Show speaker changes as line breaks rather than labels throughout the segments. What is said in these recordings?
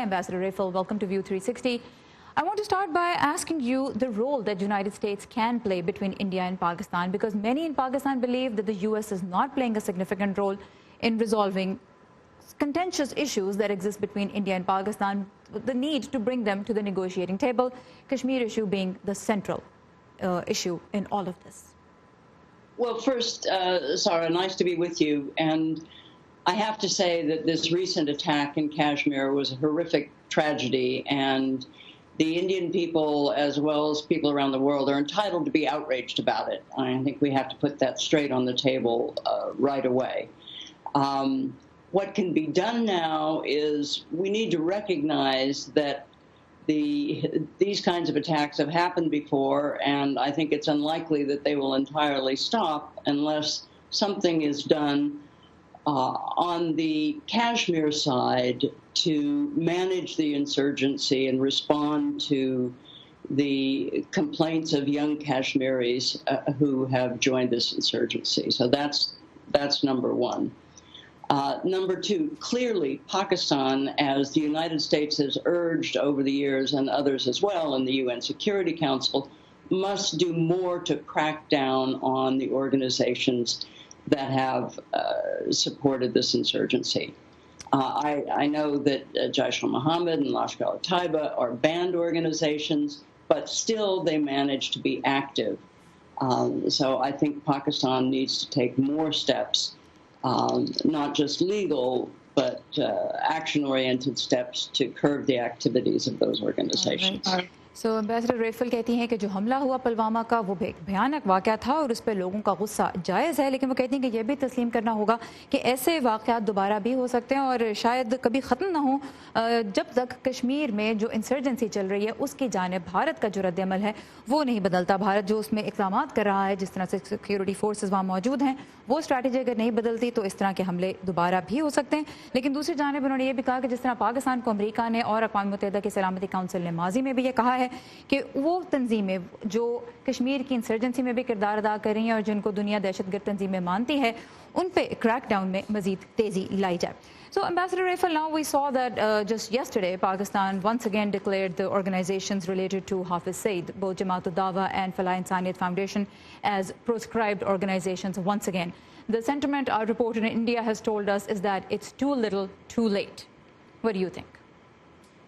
Ambassador Rayful, welcome to View 360. I want to start by asking you the role that the United States can play between India and Pakistan, because many in Pakistan believe that the U.S. is not playing a significant role in resolving contentious issues that exist between India and Pakistan, the need to bring them to the negotiating table, Kashmir issue being the central issue in all of this.
Well, first, Sarah, nice to be with you. And I have to say that this recent attack in Kashmir was a horrific tragedy, and the Indian people, as well as people around the world, are entitled to be outraged about it. I think we have to put that straight on the table right away. What can be done now is we need to recognize that these kinds of attacks have happened before, and I think it's unlikely that they will entirely stop unless something is done on the Kashmir side to manage the insurgency and respond to the complaints of young Kashmiris who have joined this insurgency. So that's number one. Number two, clearly Pakistan, as the United States has urged over the years, and others as well in the UN Security Council, must do more to crack down on the organizations that have supported this insurgency. I know that Jaish-e-Mohammed and Lashkar-e-Taiba are banned organizations, but still they manage to be active. So I think Pakistan needs to take more steps, not just legal, but action-oriented steps to curb the activities of those organizations.
So Ambassador Rayful कहती हैं कि जो हमला हुआ पुलवामा का वो एक भयानक वाक़या था और उस पर लोगों का गुस्सा जायज़ है, लेकिन वो कहती हैं कि यह भी तस्लीम करना होगा कि ऐसे वाक़यात दोबारा भी हो सकते हैं और शायद कभी ख़त्म ना हो जब तक कश्मीर में जो इंसर्जेंसी चल रही है उसकी जानिब भारत का जो रद्द-ए-अमल है वो नहीं बदलता। भारत जो उसमें इक़दामात कर रहा है, जिस तरह से सिक्योरिटी फोर्सेस वहाँ मौजूद हैं, वो स्ट्रैटेजी अगर नहीं बदलती तो इस तरह के हमले दोबारा भी हो सकते हैं। लेकिन दूसरी जानिब उन्होंने ये भी कहा कि जिस तरह पाकिस्तान को अमेरिका ने और अक़वाम मुत्तहिदा की सलामती काउंसिल ने माजी में भी ये कहा है कि वो तंजीमें जो कश्मीर की इंसर्जेंसी में भी किरदार अदा कर रही हैं और जिनको दुनिया दहशतगर्द तंजीमें मानती है, उन पे क्रैकडाउन में मजीद तेज़ी लाई जाए। So, Ambassador Rayful, now we saw that just yesterday, Pakistan once again declared the organizations related to Hafiz Saeed, both Jamaat ul-Dawa and Falah Insaniyat Foundation, as proscribed organizations once again. The sentiment our reporter in India has told us is that it's too little, too late. What do you think?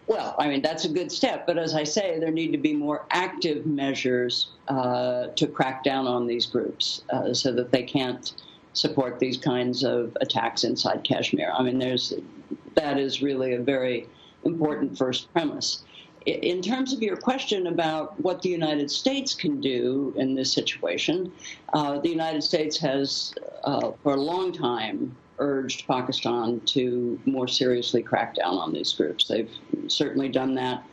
Well, I mean, that's a good step. But as I say, there need to be more active measures to crack down on these groups so that they can't support these kinds of attacks inside Kashmir. I mean, that is really a very important first premise. In terms of your question about what the United States can do in this situation, the United States has, for a long time, urged Pakistan to more seriously crack down on these groups. They've certainly done that.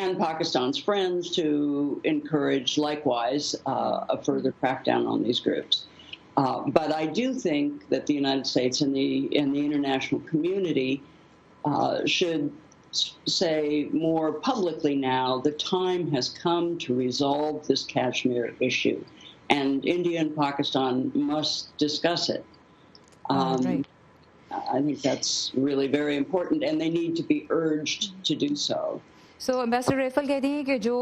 And Pakistan's friends to encourage, likewise, a further crackdown on these groups. But I do think that the United States and the international community should say more publicly now the time has come to resolve this Kashmir issue. And India and Pakistan must discuss it.
Right.
I think that's really very important, and they need to be urged to do so.
So, Ambassador Rayful कहती हैं कि जो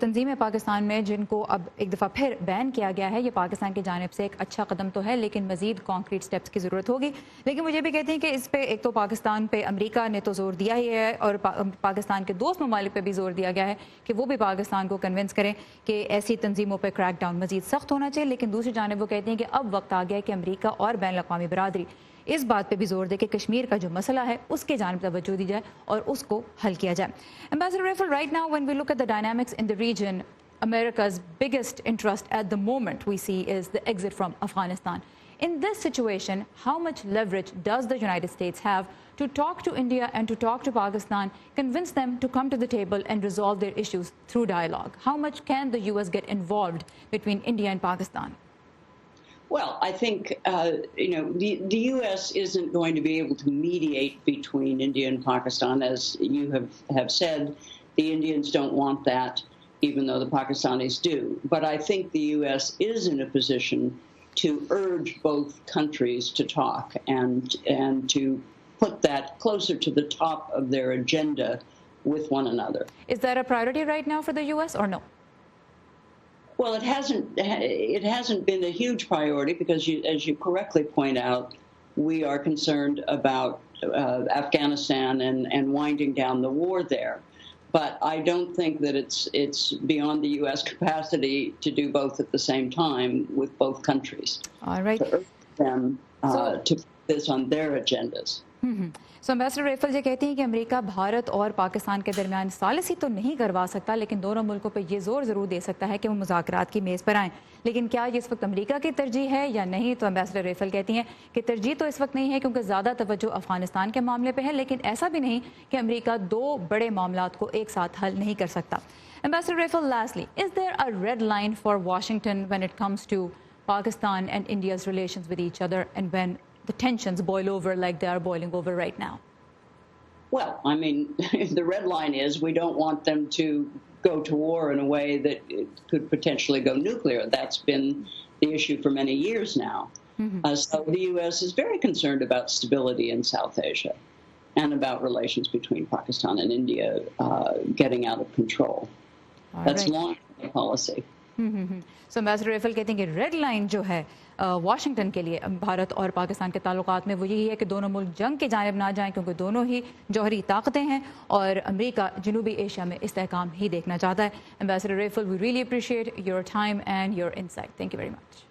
तंजीमें पाकिस्तान में जिनको अब एक दफ़ा फिर बैन किया गया है, ये पाकिस्तान की जानिब से एक अच्छा कदम तो है, लेकिन मज़ीद कॉन्क्रीट स्टेप्स की ज़रूरत होगी। लेकिन मुझे भी कहती हैं कि इस पे एक तो पाकिस्तान पे अमेरिका ने तो ज़ोर दिया ही है और पाकिस्तान के दोस्त ममालिक पे भी ज़ोर दिया गया है कि वो भी पाकिस्तान को कन्विंस करें कि ऐसी तंजीमों पर क्रैकडाउन मज़ीद सख्त होना चाहिए। लेकिन दूसरी जानिब वो कहती हैं कि अब वक्त आ गया है कि अमेरिका और बैन अक़वामी बरादरी इस बात पे भी जोर दे कि कश्मीर का जो मसला है उसके जानिब तवज्जो दी जाए और उसको हल किया जाए। Ambassador Rayful, right now when we look at the dynamics in the region, America's biggest interest at the moment we see is the exit from Afghanistan. In this situation, how much leverage does the United States have to talk to India and to talk to Pakistan, convince them to come to the table and resolve their issues through dialogue? How much can the U.S. get involved between India and Pakistan?
Well, I think, the U.S. isn't going to be able to mediate between India and Pakistan. As you have said, the Indians don't want that, even though the Pakistanis do. But I think the U.S. is in a position to urge both countries to talk and to put that closer to the top of their agenda with one another.
Is that a priority right now for the U.S. or no?
Well, it hasn't been a huge priority because, as you correctly point out, we are concerned about Afghanistan and winding down the war there. But I don't think that it's beyond the U.S. capacity to do both at the same time with both countries.
All right.
To urge them to put this on their agendas.
So ambassador Raphel ji कहती हैं कि America Bharat और पाकिस्तान के दरमियान सालिसी तो नहीं करवा सकता, लेकिन दोनों मुल्कों पर यह जोर ज़रूर दे सकता है कि वो मुज़ाकरात की मेज़ पर आएँ। लेकिन क्या ये इस वक्त अमेरिका की तरजीह है या नहीं? तो एम्बेसडर रेफल कहती हैं कि तरजीह तो इस वक्त नहीं है क्योंकि ज़्यादा तवज्जो अफगानिस्तान के मामले पर है, लेकिन ऐसा भी नहीं कि अमेरिका दो बड़े मामलात को एक साथ हल नहीं कर सकता। Ambassador Raphel, lastly, is there a red line for Washington when it comes to Pakistan and India's relations with each other and when the tensions boil over like they are boiling over right now?
Well, I mean, the red line is we don't want them to go to war in a way that it could potentially go nuclear. That's been the issue for many years now. So the U.S. is very concerned about stability in South Asia and about relations between Pakistan and India getting out of control. That's long-term policy.
So ambassador Raphel कहते हैं कि red line जो है Washington के लिए भारत और पाकिस्तान के ताल्लुकात में वो यही है कि दोनों मुल्क जंग की जानिब ना जाएं, क्योंकि दोनों ही जौहरी ताकतें हैं और अमेरिका जनूबी एशिया में इस्तेहकाम ही देखना चाहता है। Ambassador Raphel, we really appreciate your time and your insight. Thank you very much.